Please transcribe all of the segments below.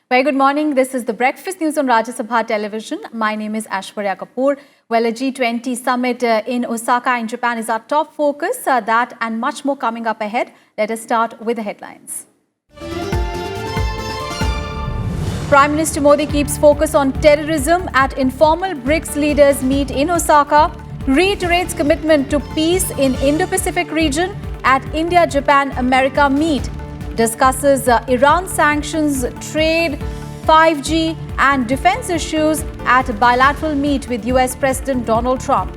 Very good morning. This is the Breakfast News on Rajya Sabha television. My name is Aishwarya Kapoor. Well, a G20 summit in Osaka in Japan is our top focus. That and much more coming up ahead. Let us start with the headlines. Prime Minister Modi keeps focus on terrorism at informal BRICS leaders meet in Osaka. Reiterates commitment to peace in Indo-Pacific region at India-Japan-America meet. Discusses Iran sanctions, trade, 5G and defense issues at a bilateral meet with US President Donald Trump.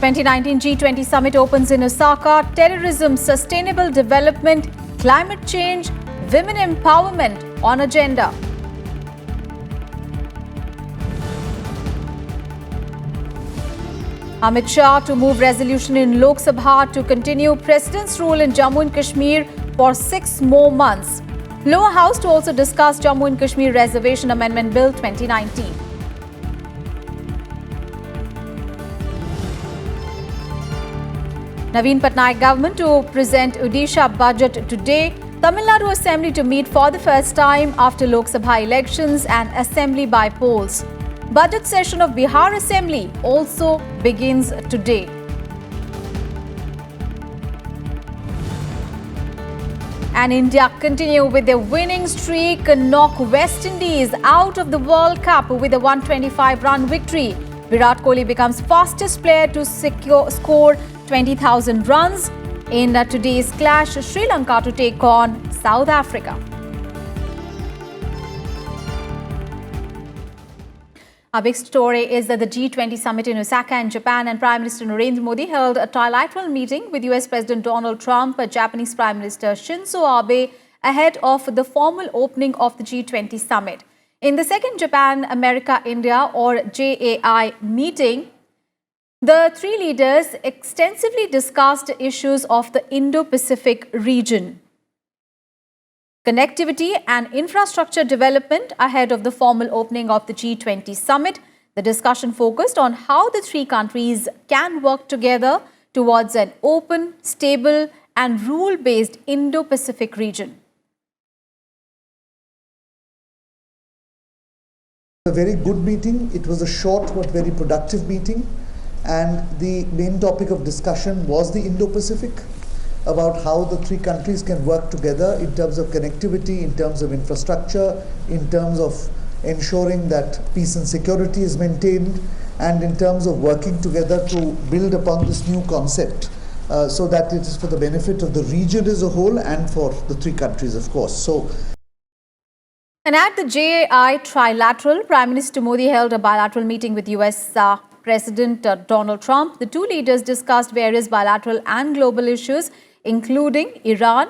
'19 G20 summit opens in Osaka. Terrorism, sustainable development, climate change, women empowerment on agenda. Amit Shah to move resolution in Lok Sabha to continue President's rule in Jammu and Kashmir for 6 more months. Lower House to also discuss Jammu and Kashmir Reservation Amendment Bill 2019. Naveen Patnaik government to present Odisha budget today. Tamil Nadu Assembly to meet for the first time after Lok Sabha elections and Assembly by polls. Budget session of Bihar Assembly also begins today. And India continue with their winning streak, knock West Indies out of the World Cup with a 125-run victory. Virat Kohli becomes fastest player to score 20,000 runs in today's clash. Sri Lanka to take on South Africa. Our big story is that the G20 summit in Osaka in Japan and Prime Minister Narendra Modi held a trilateral meeting with US President Donald Trump, Japanese Prime Minister Shinzo Abe ahead of the formal opening of the G20 summit. In the second Japan-America-India or JAI meeting, the three leaders extensively discussed issues of the Indo-Pacific region, connectivity and infrastructure development ahead of the formal opening of the G20 summit. The discussion focused on how the three countries can work together towards an open, stable and rule-based Indo-Pacific region. A very good meeting. It was a short but very productive meeting, and the main topic of discussion was the Indo-Pacific, about how the three countries can work together in terms of connectivity, in terms of infrastructure, in terms of ensuring that peace and security is maintained, and in terms of working together to build upon this new concept so that it is for the benefit of the region as a whole and for the three countries, of course. And at the JAI trilateral, Prime Minister Modi held a bilateral meeting with US President Donald Trump. The two leaders discussed various bilateral and global issues, including Iran,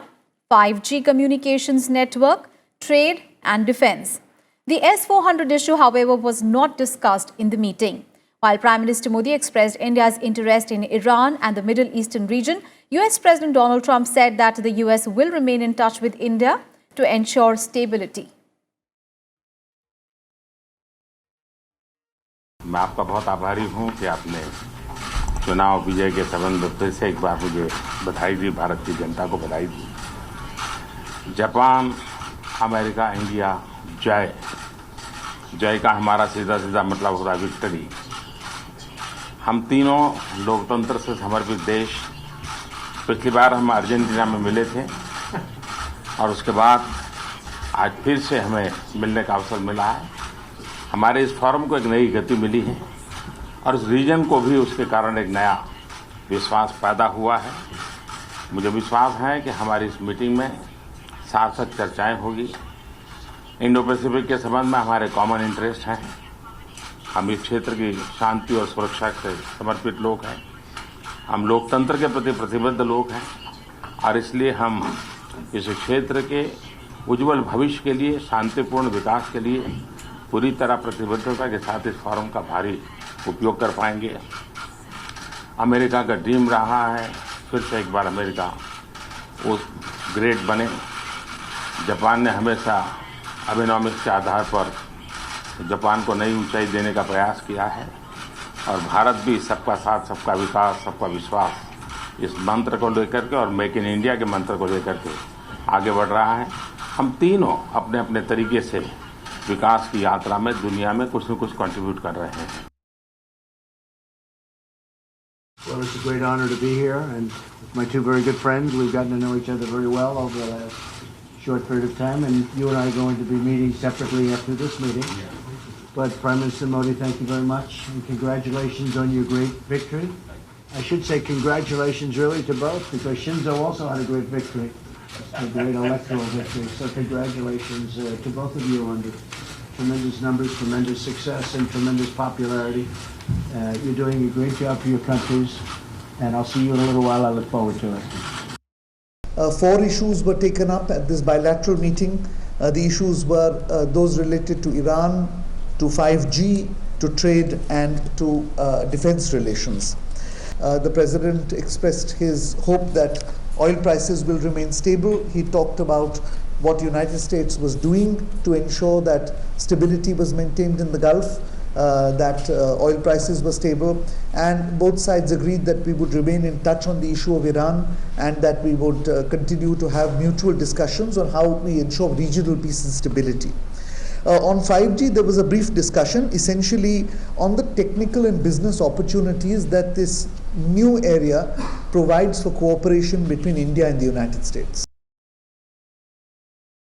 5G communications network, trade and defense. The S-400 issue, however, was not discussed in the meeting. While Prime Minister Modi expressed India's interest in Iran and the Middle Eastern region, US President Donald Trump said that the US will remain in touch with India to ensure stability. मैं आपका बहुत आभारी हूं कि आपने चुनाव विजय के संबंध में फिर से एक बार मुझे बधाई दी, भारत की जनता को बधाई दी। जापान, अमेरिका, इंडिया, जय। जय का हमारा सीधा सीधा मतलब हो रहा है विक्ट्री। हम तीनों लोकतंत्र से समर्पित देश पिछली बार हम अर्जेंटीना में मिले थे और उसके बाद आज फिर से हमें मिलने का अवसर मिला है। हमारे इस फोरम को एक नई गति मिली है और इस रीजन को भी उसके कारण एक नया विश्वास पैदा हुआ है। मुझे विश्वास है कि हमारी इस मीटिंग में सार्थक चर्चाएं होगी। इंडो पैसिफिक के संबंध में हमारे कॉमन इंटरेस्ट हैं। हम इस क्षेत्र की शांति और सुरक्षा से समर्पित लोग हैं। हम लोकतंत्र के प्रति प्रतिबद्ध लोग हैं और इसलिए हम इस क्षेत्र के उज्जवल भविष्य के लिए, शांतिपूर्ण विकास के लिए पूरी तरह प्रतिबद्धता के साथ इस फोरम का भारी उपयोग कर पाएंगे। अमेरिका का ड्रीम रहा है फिर से एक बार अमेरिका उस ग्रेट बने। जापान ने हमेशा अभिनॉमिक्स के आधार पर जापान को नई ऊंचाई देने का प्रयास किया है और भारत भी सबका साथ, सबका विकास, सबका विश्वास इस मंत्र को लेकर के और मेक इन इंडिया के मंत्र को लेकर के आगे बढ़ रहा है। हम तीनों अपने अपने तरीके से विकास की यात्रा में दुनिया में कुछ न कुछ कंट्रीब्यूट कर रहे हैं। Well, it's a great honor to be here, and with my two very good friends, we've gotten to know each other very well over the last short period of time, and you and I are going to be meeting separately after this meeting. But Prime Minister Modi, thank you very much, and congratulations on your great victory. I should say congratulations really to both, because Shinzo also had a great victory, a great electoral victory. So congratulations to both of you on the tremendous numbers, tremendous success, and tremendous popularity. You're doing a great job for your countries, and I'll see you in a little while. I look forward to it. 4 issues were taken up at this bilateral meeting. The issues were those related to Iran, to 5G, to trade, and to defense relations. The President expressed his hope that oil prices will remain stable. He talked about what the United States was doing to ensure that stability was maintained in the Gulf, that oil prices were stable, and both sides agreed that we would remain in touch on the issue of Iran, and that we would continue to have mutual discussions on how we ensure regional peace and stability. On 5G, there was a brief discussion essentially on the technical and business opportunities that this new area provides for cooperation between India and the United States.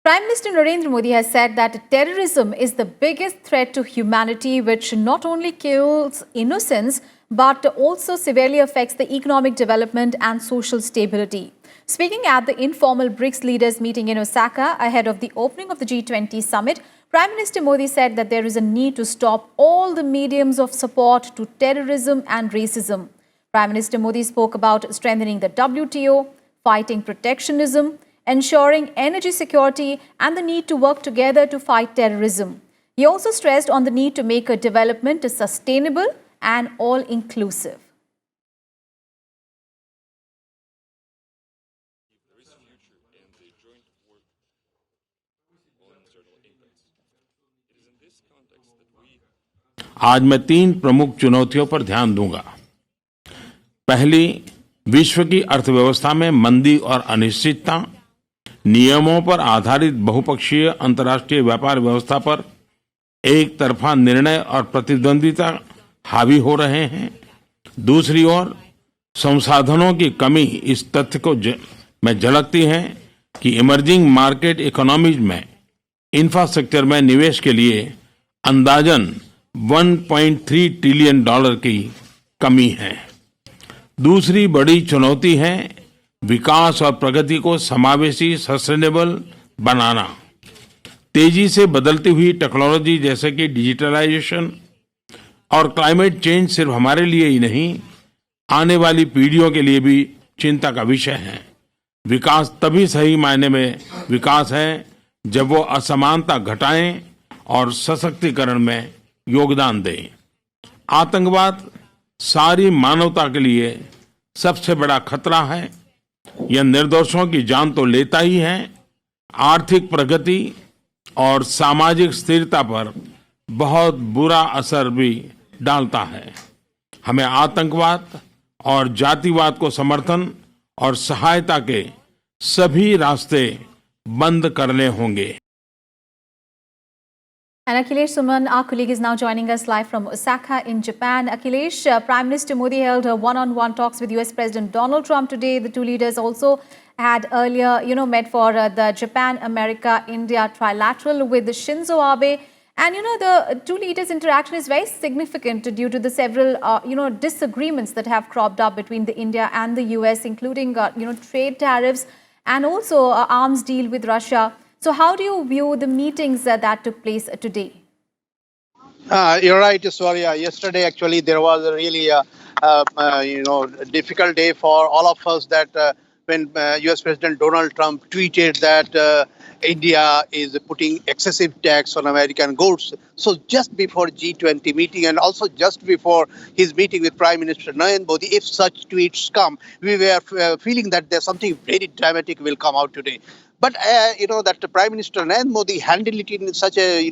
Prime Minister Narendra Modi has said that terrorism is the biggest threat to humanity, which not only kills innocents but also severely affects the economic development and social stability. Speaking at the informal BRICS leaders meeting in Osaka ahead of the opening of the G20 summit, Prime Minister Modi said that there is a need to stop all the mediums of support to terrorism and racism. Prime Minister Modi spoke about strengthening the WTO, fighting protectionism, ensuring energy security, and the need to work together to fight terrorism. He also stressed on the need to make a development sustainable and all-inclusive. आज मैं 3 प्रमुख चुनौतियों पर ध्यान दूंगा। पहली, विश्व की अर्थव्यवस्था में मंदी और अनिश्चितता, नियमों पर आधारित बहुपक्षीय अंतर्राष्ट्रीय व्यापार व्यवस्था पर एक तरफा निर्णय और प्रतिद्वंदिता हावी हो रहे हैं। दूसरी ओर, संसाधनों की कमी इस तथ्य को में झलकती है कि इमर्जिंग मार्केट इकोनॉमीज में इंफ्रास्ट्रक्चर में निवेश के लिए अंदाजन $1.3 ट्रिलियन की कमी है। दूसरी बड़ी चुनौती है विकास और प्रगति को समावेशी, सस्टेनेबल बनाना। तेजी से बदलती हुई टेक्नोलॉजी जैसे कि डिजिटलाइजेशन और क्लाइमेट चेंज सिर्फ हमारे लिए ही नहीं, आने वाली पीढ़ियों के लिए भी चिंता का विषय है। विकास तभी सही मायने में विकास है जब वो असमानता घटाएं और सशक्तिकरण में योगदान दें। आतंकवाद सारी मानवता के लिए सबसे बड़ा खतरा है। यह निर्दोषों की जान तो लेता ही है, आर्थिक प्रगति और सामाजिक स्थिरता पर बहुत बुरा असर भी डालता है। हमें आतंकवाद और जातिवाद को समर्थन और सहायता के सभी रास्ते बंद करने होंगे। And Akhilesh Suman, our colleague, is now joining us live from Osaka in Japan. Akhilesh, Prime Minister Modi held one-on-one talks with US President Donald Trump today. The two leaders also had earlier, met for the Japan-America-India trilateral with Shinzo Abe. And, the two leaders' interaction is very significant due to the several, disagreements that have cropped up between the India and the US, including, trade tariffs and also arms deal with Russia. So how do you view the meetings that took place today? You're right, Swaria. Yesterday, actually, there was a really, difficult day for all of us that when U.S. President Donald Trump tweeted that India is putting excessive tax on American goods. So just before G20 meeting and also just before his meeting with Prime Minister Narendra Modi, if such tweets come, we were feeling that there's something very dramatic will come out today. But, that the Prime Minister Narendra Modi handled it in such a,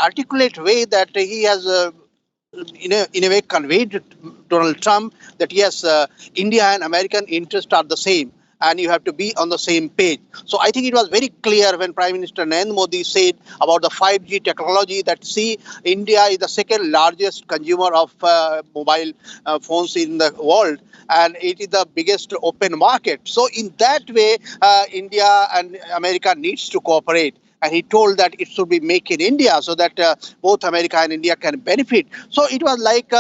articulate way that he has in a way conveyed to Donald Trump that yes, India and American interests are the same, and you have to be on the same page. So I think it was very clear when Prime Minister Narendra Modi said about the 5G technology that see India is the second largest consumer of mobile phones in the world, and it is the biggest open market. So in that way, India and America needs to cooperate. And he told that it should be make in India so that both America and India can benefit. So it was like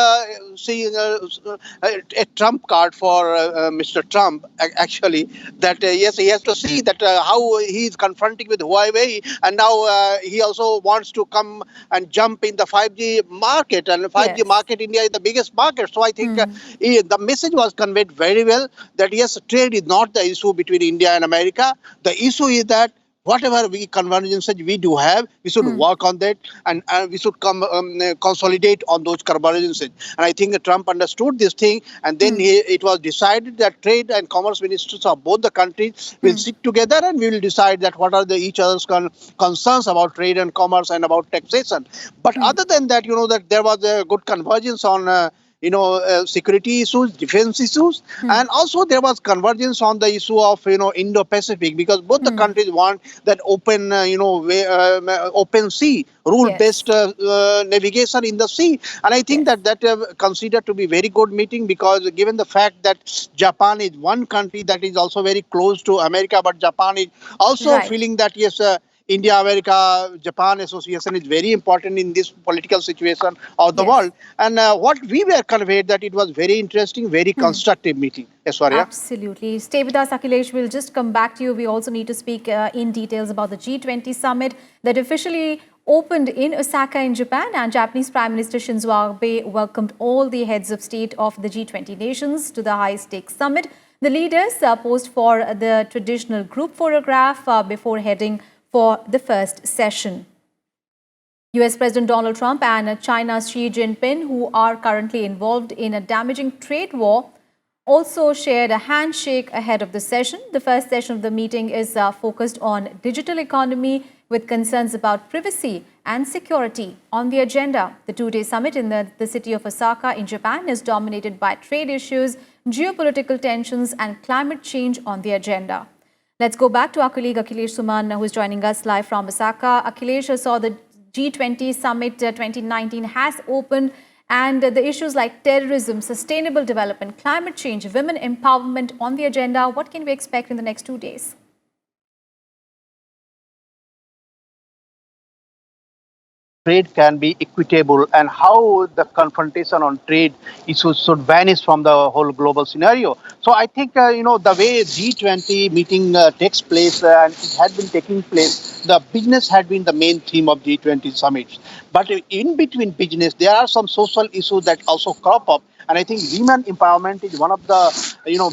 seeing a trump card for Mr. Trump, actually, that yes, he has to see that how he is confronting with Huawei, and now he also wants to come and jump in the 5G market, and 5G Yes. market, India is the biggest market. So I think Hmm. the message was conveyed very well that yes, trade is not the issue between India and America. The issue is that whatever we convergences we do have, we should Hmm. work on that, and we should consolidate on those convergences. And I think Trump understood this thing, and then Hmm. it was decided that trade and commerce ministers of both the countries will Hmm. sit together, and we will decide that what are the each other's concerns about trade and commerce and about taxation. But Hmm. other than that, that there was a good convergence on security issues, defense issues, Hmm. and also there was convergence on the issue of Indo-Pacific, because both the Hmm. countries want that open, open sea, rule-based Yes. navigation in the sea. And I think Yes. that considered to be very good meeting, because given the fact that Japan is one country that is also very close to America, but Japan is also Right. feeling that yes. India America Japan association is very important in this political situation of the Yes. world. And what we were conveyed that it was very interesting, very Hmm. constructive meeting. Eswarya. Absolutely. Stay with us, Akhilesh. We'll just come back to you. We also need to speak in details about the G20 summit that officially opened in Osaka in Japan, and Japanese Prime Minister Shinzo Abe welcomed all the heads of state of the G20 nations to the high-stakes summit. The leaders posed for the traditional group photograph before heading for the first session. US President Donald Trump and China's Xi Jinping, who are currently involved in a damaging trade war, also shared a handshake ahead of the session. The first session of the meeting is focused on digital economy with concerns about privacy and security on the agenda. The two-day summit in the city of Osaka in Japan is dominated by trade issues, geopolitical tensions, and climate change on the agenda. Let's go back to our colleague Akhilesh Suman, who is joining us live from Osaka. Akhilesh, saw the G20 Summit 2019 has opened, and the issues like terrorism, sustainable development, climate change, women empowerment on the agenda. What can we expect in the next 2 days? Trade can be equitable, and how the confrontation on trade issues should vanish from the whole global scenario. So I think the way G20 meeting takes place, and it had been taking place, the business had been the main theme of G20 summits. But in between business, there are some social issues that also crop up. And I think women empowerment is one of the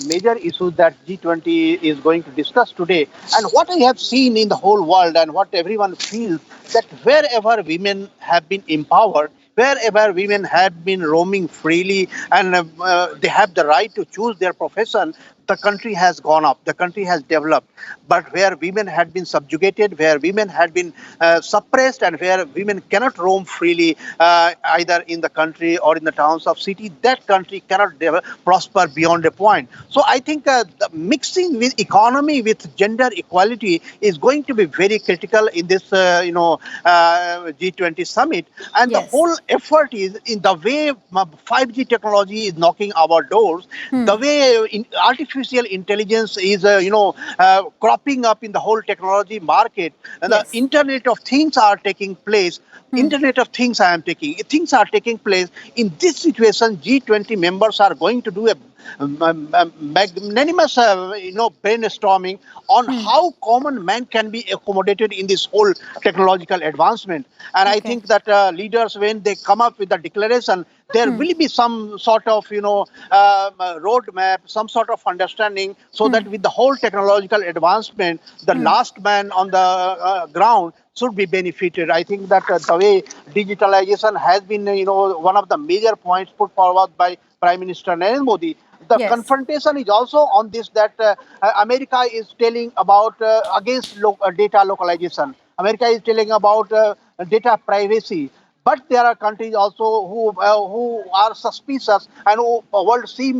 major issues that G20 is going to discuss today. And what I have seen in the whole world, and what everyone feels, that wherever women have been empowered, wherever women have been roaming freely, and they have the right to choose their profession, the country has gone up, the country has developed. But where women had been subjugated, where women had been suppressed, and where women cannot roam freely, either in the country or in the towns of city, that country cannot prosper beyond a point. So I think the mixing with economy with gender equality is going to be very critical in this G20 summit. And the Yes. whole effort is in the way 5G technology is knocking our doors, the way artificial intelligence is cropping up in the whole technology market, and the Yes. internet of things are taking place. Internet of things things are taking place. In this situation, G20 members are going to do a magnanimous brainstorming on how common man can be accommodated in this whole technological advancement. And I Okay. think that leaders, when they come up with the declaration, there will be some sort of roadmap, some sort of understanding, so that with the whole technological advancement, the last man on the ground should be benefited. I think that the way digitalization has been, one of the major points put forward by Prime Minister Narendra Modi. The Yes. confrontation is also on this, that America is telling about against data localization. America is telling about data privacy. But there are countries also who are suspicious and who world see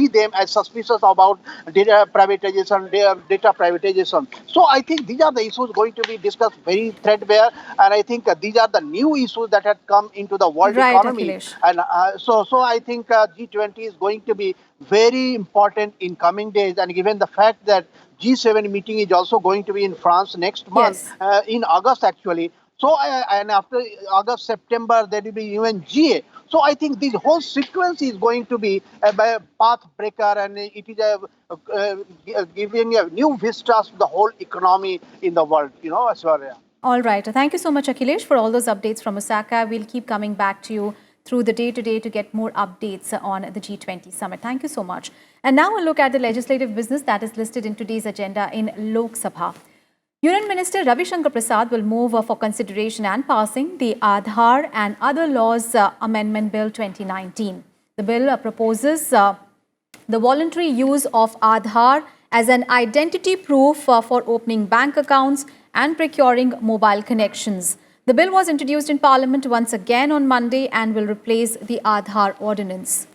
them as suspicious about data privatization. So I think these are the issues going to be discussed very threadbare, and I think these are the new issues that have come into the world Right, economy. Akhilesh. And so I think G20 is going to be very important in coming days, and given the fact that G7 meeting is also going to be in France next month, Yes. in August actually. So, and after August, September, there will be even GA. So, I think this whole sequence is going to be a path breaker, and it is giving a new vistas to the whole economy in the world, Aishwarya. All right. Thank you so much, Akhilesh, for all those updates from Osaka. We'll keep coming back to you through the day-to-day to get more updates on the G20 summit. Thank you so much. And now a look at the legislative business that is listed in today's agenda in Lok Sabha. Union Minister Ravi Shankar Prasad will move for consideration and passing the Aadhaar and Other Laws Amendment Bill 2019. The bill proposes the voluntary use of Aadhaar as an identity proof for opening bank accounts and procuring mobile connections. The bill was introduced in Parliament once again on Monday and will replace the Aadhaar ordinance.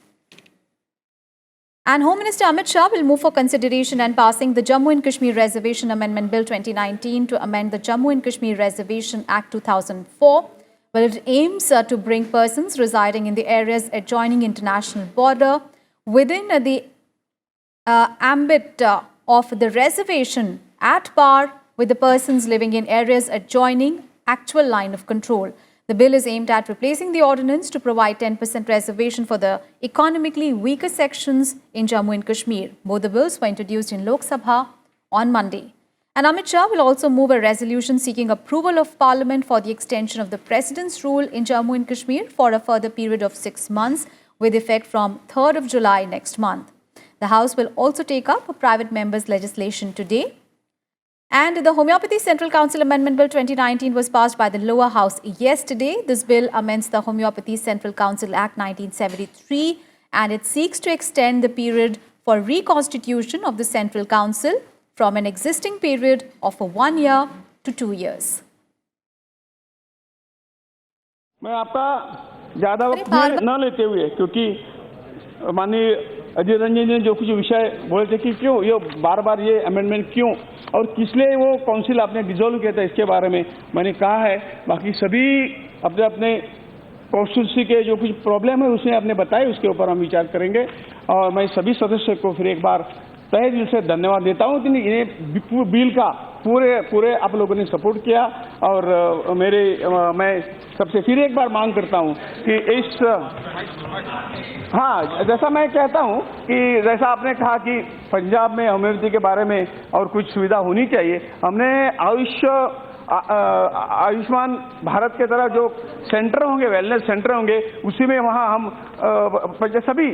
And Home Minister Amit Shah will move for consideration and passing the Jammu and Kashmir Reservation Amendment Bill 2019 to amend the Jammu and Kashmir Reservation Act 2004. Well, it aims to bring persons residing in the areas adjoining international border within the ambit of the reservation at par with the persons living in areas adjoining actual line of control. The bill is aimed at replacing the ordinance to provide 10% reservation for the economically weaker sections in Jammu and Kashmir. Both the bills were introduced in Lok Sabha on Monday. And Amit Shah will also move a resolution seeking approval of Parliament for the extension of the President's rule in Jammu and Kashmir for a further period of 6 months with effect from 3rd of July next month. The House will also take up a private member's legislation today. And the Homeopathy Central Council Amendment Bill 2019 was passed by the lower house yesterday. This bill amends the Homeopathy Central Council Act 1973 and it seeks to extend the period for reconstitution of the Central Council from an existing period of 1 year to 2 years. मैं आपका ज़्यादा वक्त न लेते हुए क्योंकि माननीय अजय रंजन जी ने जो कुछ विषय बोले थे कि क्यों ये बार ये अमेंडमेंट क्यों और किस लिए वो काउंसिल आपने डिसॉल्व किया था इसके बारे में मैंने कहा है। बाकी सभी अपने अपने कॉन्स्टिट्यूंसी के जो कुछ प्रॉब्लम है उसने आपने बताए उसके ऊपर हम विचार करेंगे और मैं सभी सदस्यों को फिर एक बार तहे दिल से धन्यवाद देता हूं कि इन्हें बिल का पूरे आप लोगों ने सपोर्ट किया और मैं सबसे फिर एक बार मांग करता हूं कि इस हाँ जैसा मैं कहता हूं कि जैसा आपने कहा कि पंजाब में होम्योपैथी के बारे में और कुछ सुविधा होनी चाहिए। हमने आयुष्मान भारत के तरह जो सेंटर होंगे वेलनेस सेंटर होंगे उसी में वहाँ हम सभी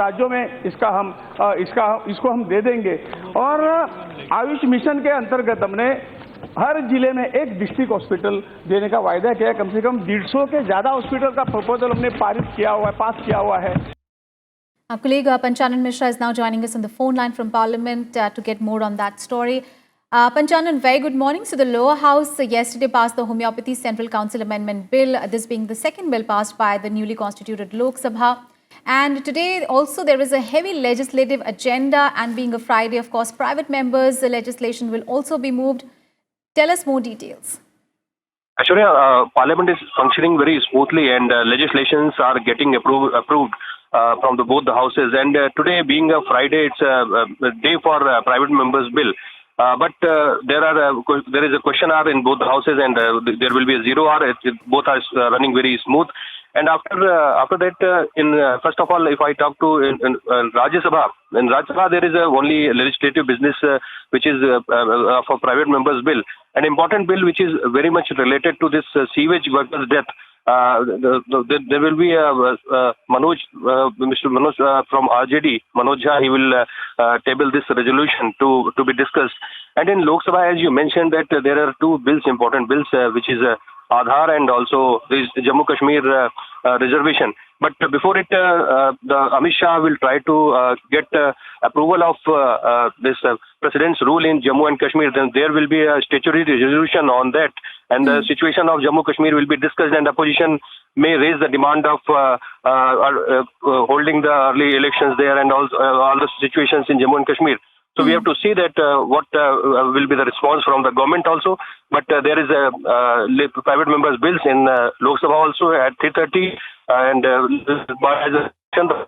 राज्यों में इसको हम दे देंगे और आयुष मिशन के अंतर्गत हमने हर जिले में एक डिस्ट्रिक्ट हॉस्पिटल देने का वायदा किया है। कम से कम 150 के ज्यादा हॉस्पिटल का प्रपोजल हमने पास किया हुआ है। Our colleague Panchanan Mishra is now joining us on the phone line from Parliament to get more on that story. Panchanan, very good morning. So the lower house yesterday passed the Homeopathy Central Council Amendment Bill, this being the second bill passed by the newly constituted Lok Sabha. And today also there is a heavy legislative agenda, and being a Friday, of course, private members' legislation will also be moved. Tell us more details. Aishwarya, Parliament is functioning very smoothly and legislations are getting approved from both the houses. And today being a Friday, it's a day for private members' bill. But there is a question hour in both the houses and there will be a 0 hour. Both are running very smooth. And after that, first of all, if I talk to in Rajya Sabha, in Rajya Sabha there is only legislative business which is for private members bill. An important bill which is very much related to this sewage workers' death. There will be Mr. Manoj from RJD, Manoj Jha, he will table this resolution to be discussed. And in Lok Sabha, as you mentioned, that there are two bills, important bills, which is Aadhaar and also this Jammu Kashmir reservation. But before it, the Amit Shah will try to get approval of this President's rule in Jammu and Kashmir. Then there will be a statutory resolution on that, and the situation of Jammu Kashmir will be discussed, and opposition may raise the demand of holding the early elections there, and also all the situations in Jammu and Kashmir. So we have to see that what will be the response from the government also. But there is a private members' bills in Lok Sabha also at 3:30, and by the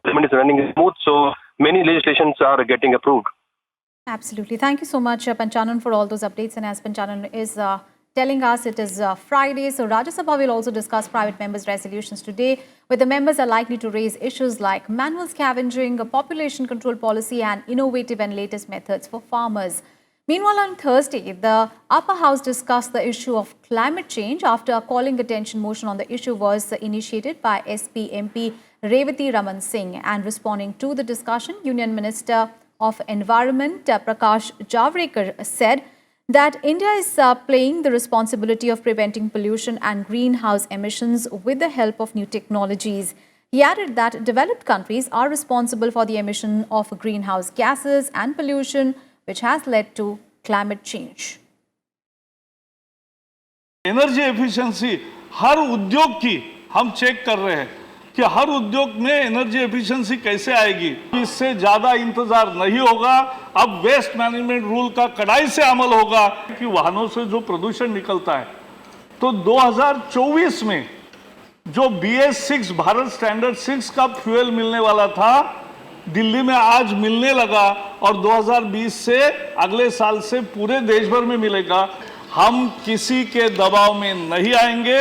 parliament is running smooth. So many legislations are getting approved. Absolutely. Thank you so much, Panchanan, for all those updates. And as Panchanan is telling us, it is Friday. So Rajya Sabha will also discuss private members' resolutions today, where the members are likely to raise issues like manual scavenging, a population control policy, and innovative and latest methods for farmers. Meanwhile, on Thursday, the upper house discussed the issue of climate change after a calling attention motion on the issue was initiated by SP MP Revati Raman Singh. And responding to the discussion, Union Minister of Environment Prakash Javadekar said that India is playing the responsibility of preventing pollution and greenhouse emissions with the help of new technologies. He added that developed countries are responsible for the emission of greenhouse gases and pollution, which has led to climate change. Energy efficiency हर उद्योग की हम check कर रहे हैं कि हर उद्योग में एनर्जी एफिशिएंसी कैसे आएगी। इससे ज्यादा इंतजार नहीं होगा। अब वेस्ट मैनेजमेंट रूल का कड़ाई से अमल होगा कि वाहनों से जो प्रदूषण निकलता है, तो 2024 में जो BS6 भारत स्टैंडर्ड 6 का फ्यूल मिलने वाला था, दिल्ली में आज मिलने लगा और 2020 से अगले साल से पूरे देश भर में मिलेगा। हम किसी के दबाव में नहीं आएंगे।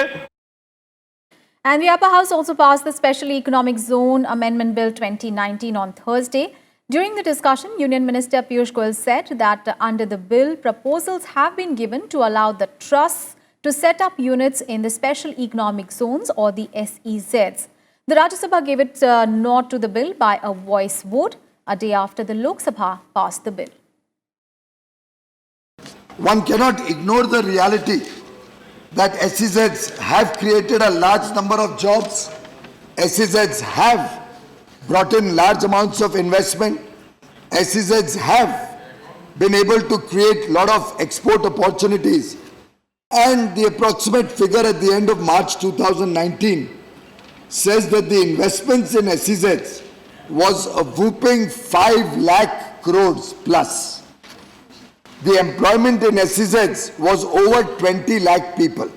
And the upper house also passed the Special Economic Zone Amendment Bill 2019 on Thursday. During the discussion, Union Minister Piyush Goyal said that under the bill, proposals have been given to allow the trusts to set up units in the Special Economic Zones or the SEZs. The Rajya Sabha gave its nod to the bill by a voice vote a day after the Lok Sabha passed the bill. One cannot ignore the reality that SEZs have created a large number of jobs. SEZs have brought in large amounts of investment. SEZs have been able to create a lot of export opportunities. And the approximate figure at the end of March 2019 says that the investments in SEZs was a whooping 5 lakh crores plus. The employment in SEZs was over 20 lakh people.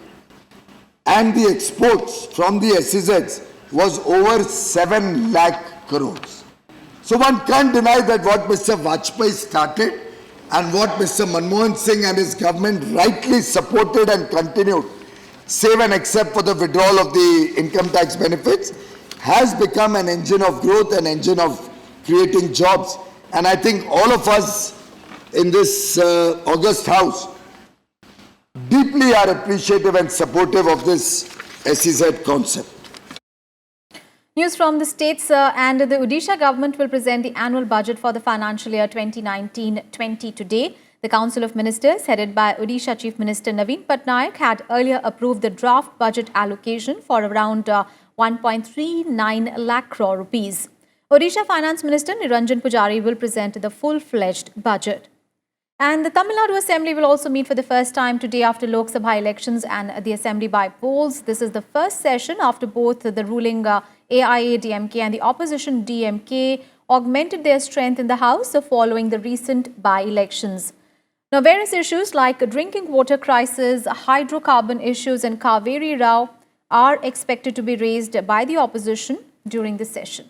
And the exports from the SEZs was over 7 lakh crores. So one can't deny that what Mr. Vajpayee started and what Mr. Manmohan Singh and his government rightly supported and continued, save and except for the withdrawal of the income tax benefits, has become an engine of growth, an engine of creating jobs. And I think all of us in this August House deeply are appreciative and supportive of this SEZ concept. News from the states and the Odisha government will present the annual budget for the financial year 2019-20 today. The Council of Ministers, headed by Odisha Chief Minister Naveen Patnaik, had earlier approved the draft budget allocation for around 1.39 lakh crore rupees. Odisha Finance Minister Niranjan Pujari will present the full-fledged budget. And the Tamil Nadu Assembly will also meet for the first time today after Lok Sabha elections and the Assembly by polls. This is the first session after both the ruling AIA-DMK and the opposition DMK augmented their strength in the House following the recent by-elections. Now, various issues like drinking water crisis, hydrocarbon issues and Kaveri Rao are expected to be raised by the opposition during the session.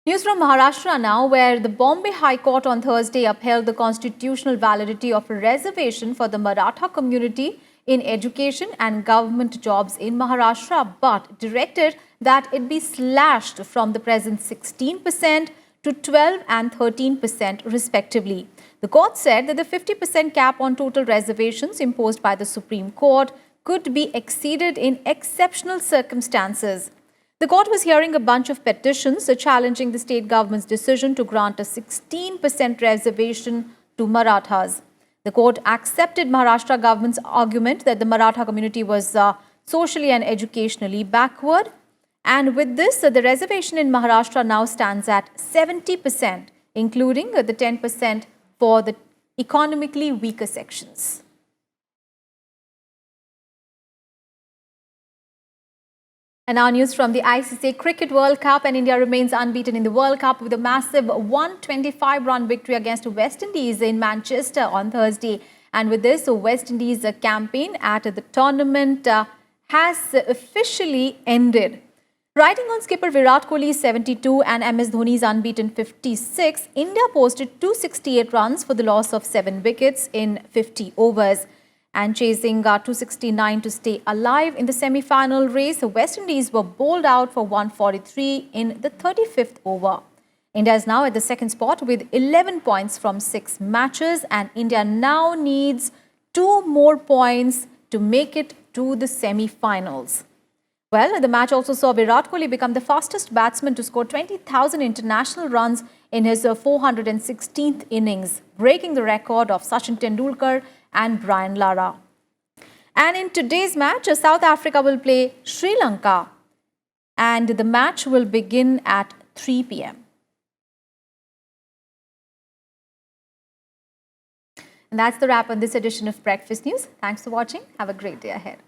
News from Maharashtra now, where the Bombay High Court on Thursday upheld the constitutional validity of a reservation for the Maratha community in education and government jobs in Maharashtra, but directed that it be slashed from the present 16% to 12% and 13% respectively. The court said that the 50% cap on total reservations imposed by the Supreme Court could be exceeded in exceptional circumstances. The court was hearing a bunch of petitions challenging the state government's decision to grant a 16% reservation to Marathas. The court accepted Maharashtra government's argument that the Maratha community was socially and educationally backward. And with this, the reservation in Maharashtra now stands at 70%, including the 10% for the economically weaker sections. And now news from the ICC Cricket World Cup, and India remains unbeaten in the World Cup with a massive 125-run victory against West Indies in Manchester on Thursday. And with this, the West Indies campaign at the tournament has officially ended. Riding on skipper Virat Kohli's 72 and MS Dhoni's unbeaten 56, India posted 268 runs for the loss of 7 wickets in 50 overs. And chasing 269 to stay alive in the semi-final race, the West Indies were bowled out for 143 in the 35th over. India is now at the second spot with 11 points from 6 matches, and India now needs 2 more points to make it to the semi-finals. Well, the match also saw Virat Kohli become the fastest batsman to score 20,000 international runs in his 416th innings, breaking the record of Sachin Tendulkar and Brian Lara. And in today's match, South Africa will play Sri Lanka, and the match will begin at 3 p.m. And that's the wrap on this edition of Breakfast News. Thanks for watching. Have a great day ahead.